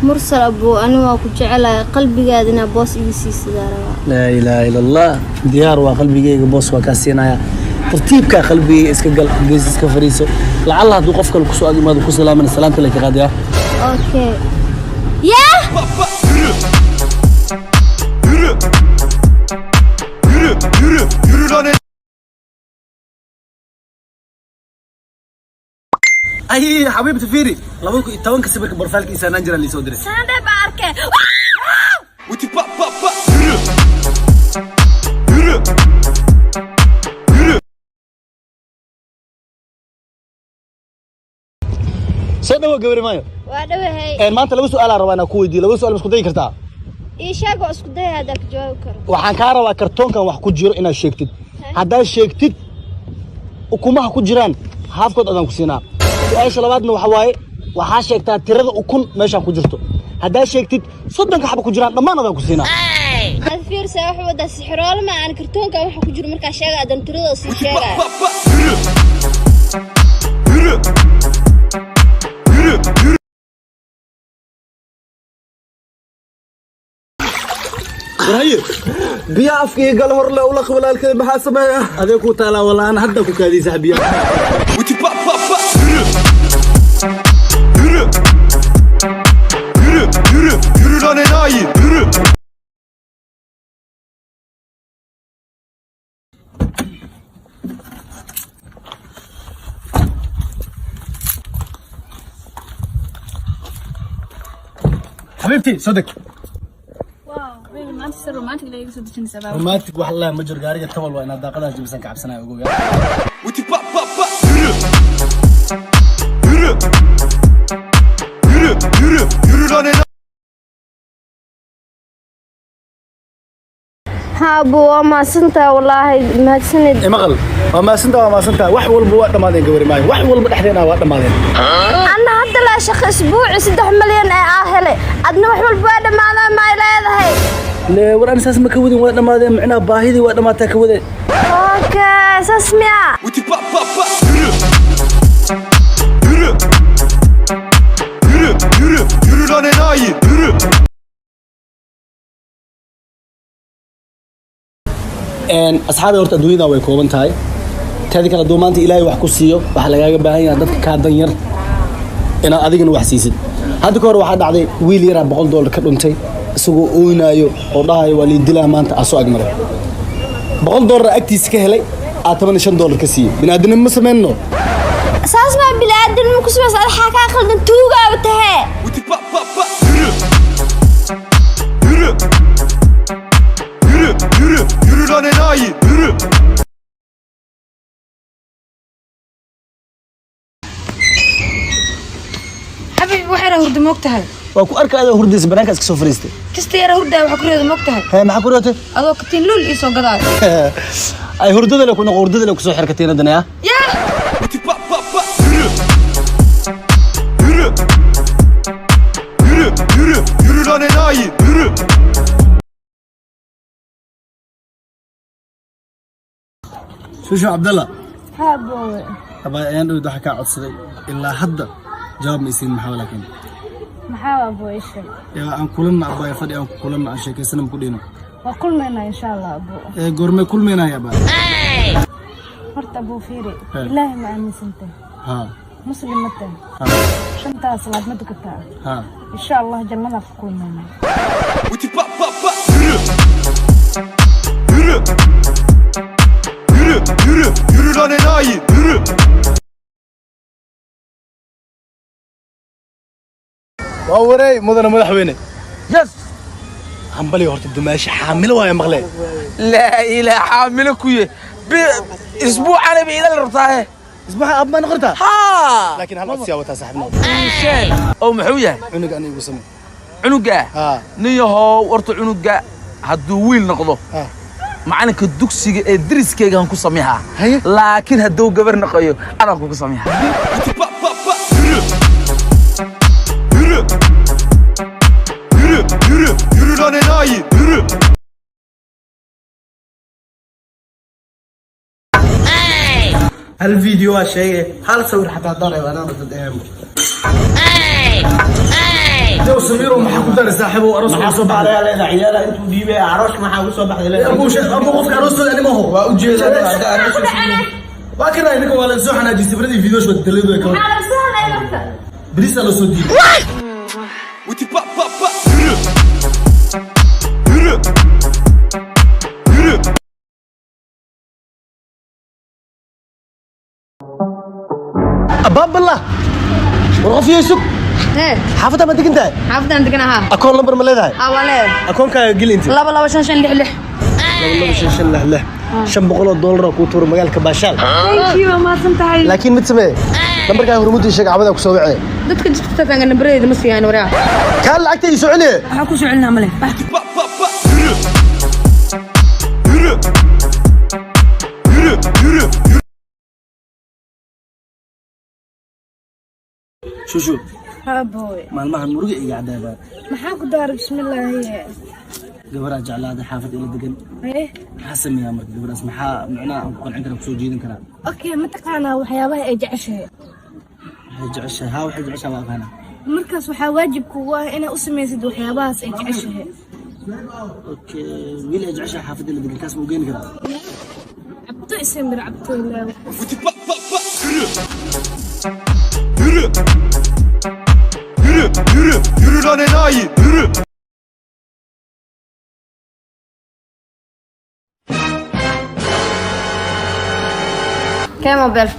مرسل أبو أنا وأكو جعل قلبي قاعدنا بوس إيسي سدارة. لا إله إلا الله ديار وقلبي جاي بوس وكاسينا ترتيبك قلبي إسكال جيز إسكفريسو لعل هذا وقفك الكسوة ما ذو كسلام من السلام لك غادية. أوكي. يا. أي حبيبتي فيري لابد توان كسبك بروفايلك إنسان أنجر اللي سودري. سنة باركة. وتي با با با. سنة وجبري مايو. وأنا وهي. ما أنت لو سؤال روانا كويدي لو سؤال مسكوتي كرتا. إيش أقول أسكت هذاك جوكر. وحنكارا وكرتون كان وح كجير إن الشيكتد. هذا الشيكتد وكما كجيران هافكود أدم كسينا. إيش لبعضنا وحواي وحاشيكتا ترى وكون ماشي كجيرتو. هذا شيكتد صدق حب كجيران لما أنا كسينا. هذا فير سواح وده سحرال ما أنا كرتون كان وح كجير مركز شيء أدم ترى أصير شيء. ورهي بيا أفكي قال هرلا ولا قبل الكلام بحسب هذا كوتالا ولا أنا هدا كوكادي سحبيا وتي با با با. يرو راني ناي يرو. حبيبتي صدق ما تصير رومانتك لا يقصد شنو سبب رومانتك والله ما جر قاري تمل وانا داقدها جبسان كعبسنا يقول وتي با با با. يرو راني ناي. ها أبو ما سنتا والله ما سند. مغل وما سنتا وحول بوقت ما ذين قوري ماي وحول بدحدينا وقت ما ذين أنا هذا لا شخص أسبوع 6 مليون أهلي أدنى وحول بوقت ما لا هاي. لا ورا أساس ما كودين وقت ما ذين معنا باهيدي وقت ما تكودين. أوكي أساس ميا. وتي با با با. يرو راني ناي يرو. أصحابي ورت الدنيا way kooban tahay taadi kala duumaanta ilaahay wax ku siiyo waxa lagaaga baahan yahay dadka ka dan yar ina adigana wax siisid hadda ka hor waxa dhacday wiil yar $100 ka dhuntay isagoo ooynayo oo dhahayo wali dilaa maanta asoo agmaray $100 agtiisa ka helay $85 ka siiyay binaadinimo ma sameeyno أساس ما بلادنا مكسبس على حكا خلدن توغا وتهي. وتي با با با. يرو راني ناي يرو. حبيبي وحيرة هرد موقتها وأكو أركا هذا هرديس برانكاس كسوفريستي كستي يا هرد وحكرية موقتها هاي ما حكورته أدو كتين لول إيسو قضاء أي هردة لو كنا هردة لو كسو حركتين الدنيا يا وتي با با با. يرو راني ناي يرو. شو عبد الله ها أبو. أبا أنا أريد أحكي عن صدق إلا حدا جواب ميسين محاولة كن محاول أبو إيش. يا أن كلنا أبا يفدي أن كلنا عن شيء كسنم كلنا وكل منا إن شاء الله أبو. قرمي كل منا يا با فرت أبو فيري. الله ما أني سنته. ها مسلم متى. ها شنتا صلاة ما تكتها. ها إن شاء الله جنة في كل منا. وتي با با با. يرو راني ناي يرو. ووري مدن مدحوينه يس همبلي هورت الدماشي حامله ويا مغلي لا إله حاملك ويا بأسبوع أنا بإذا ربطها اسمها أب ما نقرتها ها لكن هل سياوتها صاحبنا إنشان أو محوية عنق أنا يقسم عنقة ها نيهو ورط عنقة هدويل نقضه ها معنا كدوكسي درس كي كان كسميها هي لكن هدو قبر نقيه أنا كسميها وتي با با با. يرو راني ناي يرو. الفيديو شيء هل صور حتى ضرب أنا ضد جو سمير ومحمود دار صاحبه أرسل maxaa soo baxday leedahay ciyaala intuu dhiibay aroosh maxaa u soo baxday leedahay أبو شيخ أبو قف أرسل أنا ما هو وأجي باكر هناك ولا زوج أنا جيت بردي فيديو شو تدلله كمان بريس على صوتي وتي با با با يورو يورو أباب الله ورغف يسوق Hee, حافظة ما تيجي أنت xaafadaan deganaha. أكون نمبر ملذا Awale. أكون كقول أنت 2256. والله مش شن له شن $100 كوتور مجال كباشال Thank you, ma santahay. لكن متسمع نمبر كان هرمودي شق عبده كسوعي Dadka jidka taagan nambareeda ma siiyaan waraa. كان لعكتي يسوعني Waxa ku soo celinaa male. با با با يورو يورو يورو شو Haboy. maalmahan muruga iyo cadaaba Maxaa ku daaray bismillah. gabadha jeclaada xaafad ila degan Ee. maxaa sameeyaa marka gabadhaas maxaa macnaha aan ku qancin karaa kusoo jiidan karaa Okay, ma taqaanaa waxyaabaha ay jeceshahay. waxay jeceshahay haa waxay jeceshahay waa aqaana Markaas waxaa waajib kugu ah inaad u samaysid waxyaabahaas ay jeceshahay. okay wiil ay jeceshahay xaafad ila degan kaas ma u geeni karaa Cabto isemir cabto ilaa. وتي با با با يورو يورو يورو يورو لاني ناي يورو Kee mobile.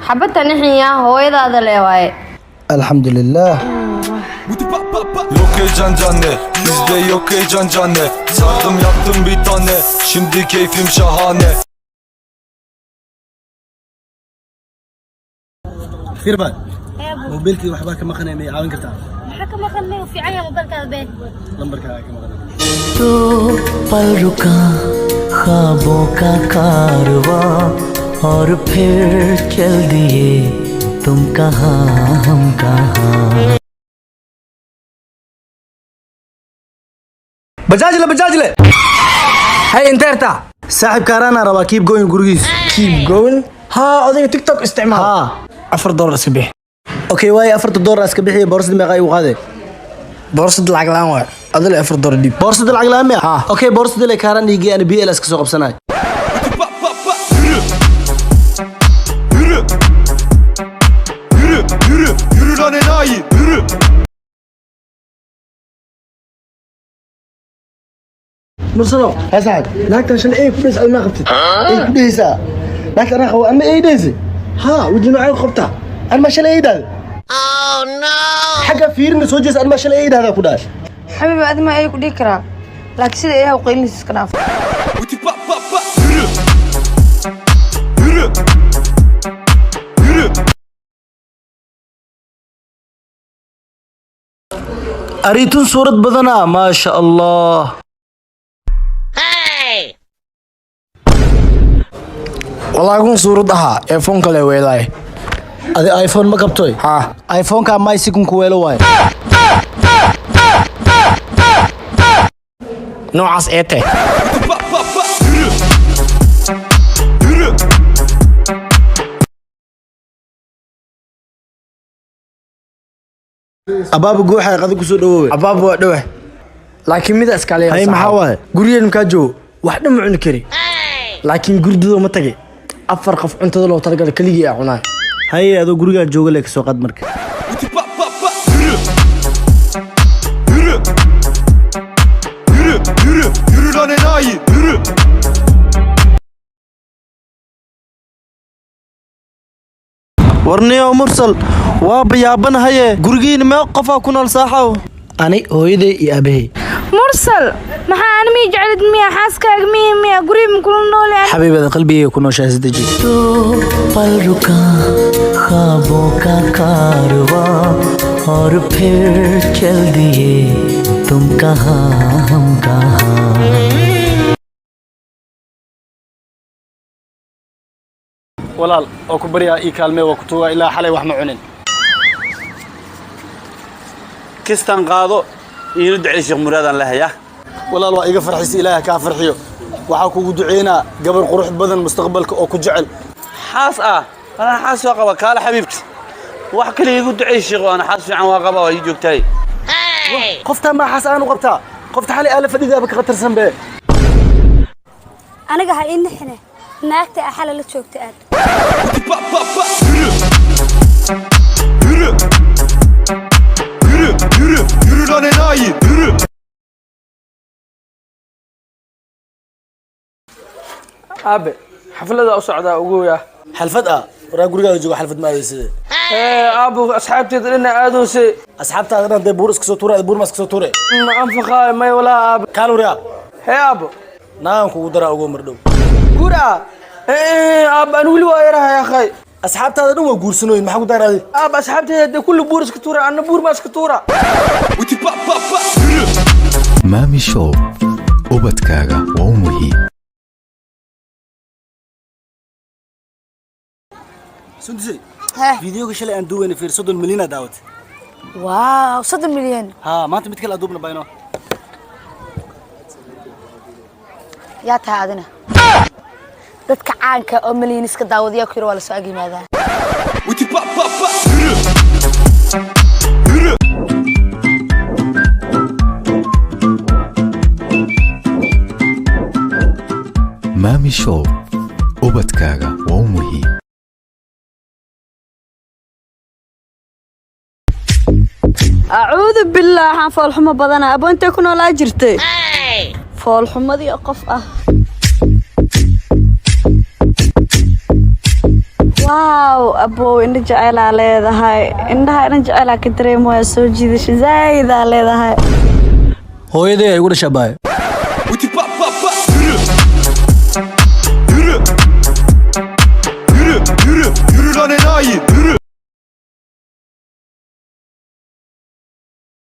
Xabadtan xiya hooyadaada leewaay. alxamdulilah وتي با با با Yok heyecan canne, bizde yok heyecan canne. Sardım yaptım bir tane, şimdi keyfim şahane. khirban mobilkii waxbaa ka maqanay may caawin kartaa Maxaa ka maqan fiican yahay mobilkaada been. lambarkaaga ka maqanay तो पल रुका ख्वाबों का कारवां और फिर चल दिए तुम कहाँ हम कहाँ bajaaj le Hey inteerta. saaxib kaaraana rabaa keep going gurigiis keep going ha odayga tiktok isticmaal haa $4 iska bix okay waaye $4 iska bixiya boorsada meeqa igu qaade boorsad lacag la'aan waay adile $4 dhiib boorsada lacag la'aan miya ها. okay boorsada le kaaraan dhiigay ana BLS ka soo qabsanay وتي با با با يورو يورو يورو يورو لاني ناي يورو mursado yaa saaxib naagtan shan ay ku dhays adma qabtid ay ku dhehaysaa naagta anaa qabo anma ay dhehaysa ha wajhi noocay ku qabtaa anma shalay ay dhahda xagga fiirina soo jeesa anma shalay ay dhahda ku dhahay Xabiib adma ay ku dhigi karaa. Laakiin sida ay u qeylin iska dhaaf. وتي با با با يورو يورو ariitun suurad badana maasha allah walaagun suurad ahaa ee foon kale weelaay adi iphone ma qabtoy ha iphoneka may sikunku weelo waaye noocaas ee teh وتي با با با يورو يورو abaaba guuxa qadi ku soo dhawoowe abaab waa dhowe laakiin mida iskale Hay, maxaa waaye? gurigeen kaa joogo wax dhan ma cuni kari laakiin gurdadoo ma tagay 4 qof cuntada loo talagalay keligii aa cunaa haye adoo gurigaa jooga le ka soo qad marka وتي با با با يورو يورو يورو يورو لاني ناي يورو warniyo mursal waa bayaabanahaye gurigiina mee qofaa ku nool saaxaw ani hooyaday iyo aabahay Mursal, maxaa aan mi jeclid miya xaaskaaga miya guriga kula nool yahay. xabiibada qalbigayga ku nooshahay sidaji तो पल रुका ख्वाबों का कारवां और फिर चल दिए तुम कहाँ हम कहाँ walaal oo ku baryaa ii kaalmee waa ku tuugaa ilaa xalay wax ma cunin kistan qaado iinu ducay sheekh muraadaan la hayaa walaal waa iga farxisa ilaaha kaa farxiyo waxaa kugu duceynaa gabar qurux badan mustaqbalka oo ku jecel xaas ah أنا حاسس وقبة كالا حبيبتي واحد لي يقول دعي الشيخ وأنا حاسس عن وقبة ويجوك تاي qoftaan baa xas aan u qabtaa qofta xali aala fadhidaaba ka khatarsan bee aniga ha ii nixine naagta axala la joogta aad Yürü Yürü Yürü Yürü lan enayi yürü aabe xaflada u socdaa ugu yaa xalfad ah waraa gurigaaga jooga xalfad ma adeysade aabu asxaabteeda dhina aadoose asxaabtaada dhan dee buur iska soo tuure buur ma iska soo tuure ma anfaqaa may walaa aabe kaan wariyaa hee aabu naan kugu daraa ugu mardhow guura aabe aan weli waa yarahay akhay asxaabtaada dhan waa guursanooyin maxaa ku daaraaday aabe asxaabteeda dee kulli buur iska tuura anna buur ma iska tuura مامي شو ubadkaaga waa u muhiim sundise Heh. fiidiyoga shalay aan duwayna fiir 30 milyan daawat waaw 3 milyan ha maanta mid kale aduubna bayno yaa tahay adina dadka caanka oo milyan iska daawadiya ku yar waa la soo agimaadaa Yürü maami show ubadkaaga waa u muhiim أعوذ بالله عن فول حمى بدنا أبو أنت كنا لا جرتي فول حمى دي أقف واو أبو إن جعل على هاي إنها إن جعل كتري مو يسوي جديد زايد على هاي hooyadee ay ugu dhashaa baay